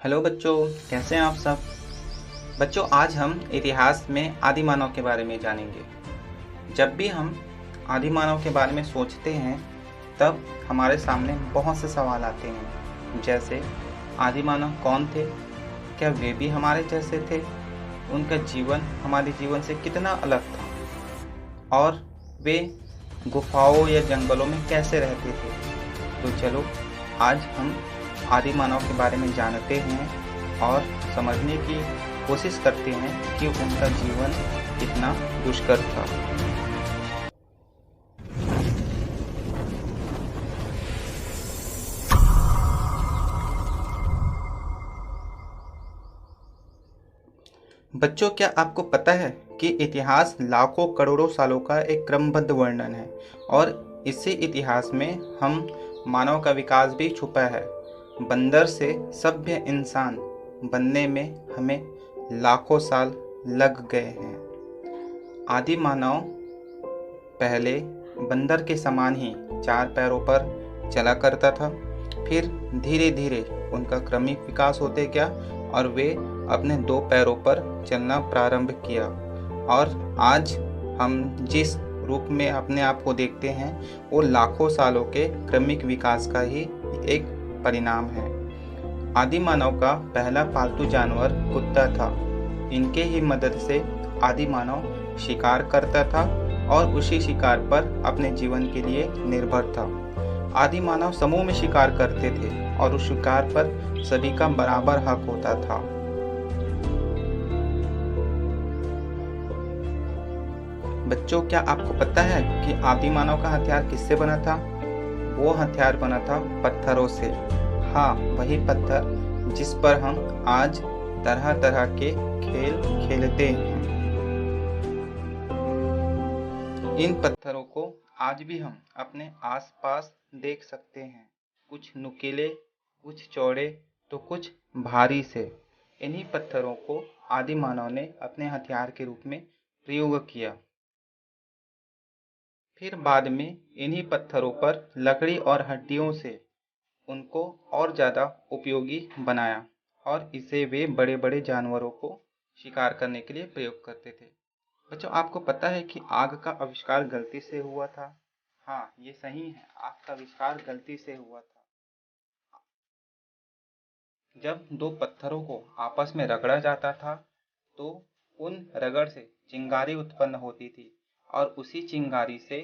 Hello बच्चों, कैसे हैं आप सब। बच्चों, आज हम इतिहास में आदि मानव के बारे में जानेंगे। जब भी हम आदि मानव के बारे में सोचते हैं तब हमारे सामने बहुत से सवाल आते हैं, जैसे आदि मानव कौन थे, क्या वे भी हमारे जैसे थे, उनका जीवन हमारे जीवन से कितना अलग था और वे गुफाओं या जंगलों में कैसे रहते थे। तो चलो आज हम आदि मानव के बारे में जानते हैं और समझने की कोशिश करते हैं कि उनका जीवन कितना दुष्कर था। बच्चों, क्या आपको पता है कि इतिहास लाखों करोड़ों सालों का एक क्रमबद्ध वर्णन है और इसी इतिहास में हम मानव का विकास भी छुपा है। बंदर से सभ्य इंसान बनने में हमें लाखों साल लग गए हैं। आदि मानव पहले बंदर के समान ही 4 पैरों पर चला करता था, फिर धीरे धीरे उनका क्रमिक विकास होते गया और वे अपने 2 पैरों पर चलना प्रारंभ किया और आज हम जिस रूप में अपने आप को देखते हैं वो लाखों सालों के क्रमिक विकास का ही एक परिणाम है। आदि मानव का पहला पालतू जानवर कुत्ता था। इनके ही मदद से आदि मानव शिकार करता था और उसी शिकार पर अपने जीवन के लिए निर्भर था। आदि मानव समूह में शिकार करते थे और उस शिकार पर सभी का बराबर हक होता था। बच्चों, क्या आपको पता है कि आदि मानव का हथियार किससे बना था? वो हथियार बना था पत्थरों से। हाँ, वही पत्थर जिस पर हम आज तरह तरह के खेल खेलते हैं। इन पत्थरों को आज भी हम अपने आसपास देख सकते हैं। कुछ नुकीले, कुछ चौड़े तो कुछ भारी से। इन्हीं पत्थरों को आदि मानव ने अपने हथियार के रूप में प्रयोग किया। फिर बाद में इन्हीं पत्थरों पर लकड़ी और हड्डियों से उनको और ज़्यादा उपयोगी बनाया और इसे वे बड़े बड़े जानवरों को शिकार करने के लिए प्रयोग करते थे। बच्चों, आपको पता है कि आग का आविष्कार गलती से हुआ था? हाँ, ये सही है, आग का आविष्कार गलती से हुआ था। जब 2 पत्थरों को आपस में रगड़ा जाता था तो उन रगड़ से चिंगारी उत्पन्न होती थी और उसी चिंगारी से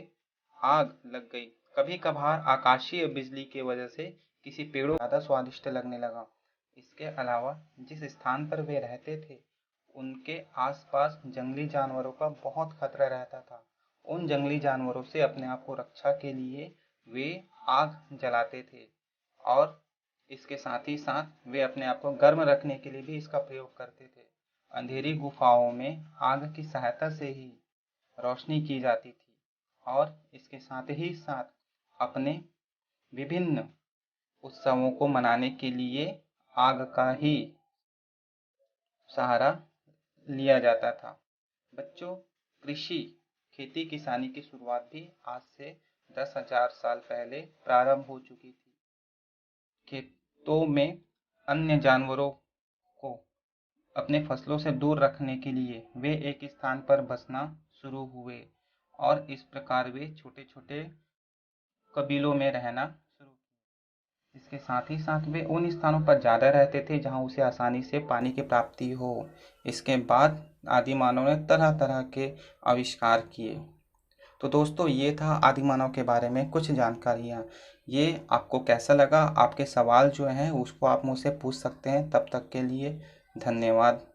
आग लग गई। कभी कभार आकाशीय बिजली की वजह से किसी पेड़ों ज़्यादा स्वादिष्ट लगने लगा। इसके अलावा जिस स्थान पर वे रहते थे उनके आसपास जंगली जानवरों का बहुत खतरा रहता था। उन जंगली जानवरों से अपने आप को रक्षा के लिए वे आग जलाते थे और इसके साथ ही साथ वे अपने आप को गर्म रखने के लिए भी इसका प्रयोग करते थे। अंधेरी गुफाओं में आग की सहायता से ही रोशनी की जाती थी और इसके साथ ही साथ अपने विभिन्न उत्सवों को मनाने के लिए आग का ही सहारा लिया जाता था। बच्चों, कृषि खेती किसानी की शुरुआत भी आज से 10,000 साल पहले प्रारंभ हो चुकी थी। खेतों में अन्य जानवरों को अपने फसलों से दूर रखने के लिए वे एक स्थान पर बसना शुरू हुए और इस प्रकार वे छोटे छोटे कबीलों में रहना शुरू किए। इसके साथ ही साथ वे उन स्थानों पर ज़्यादा रहते थे जहां उसे आसानी से पानी की प्राप्ति हो। इसके बाद आदि मानव ने तरह तरह के आविष्कार किए। तो दोस्तों, ये था आदि मानव के बारे में कुछ जानकारियाँ। ये आपको कैसा लगा? आपके सवाल जो हैं उसको आप मुझसे पूछ सकते हैं। तब तक के लिए धन्यवाद।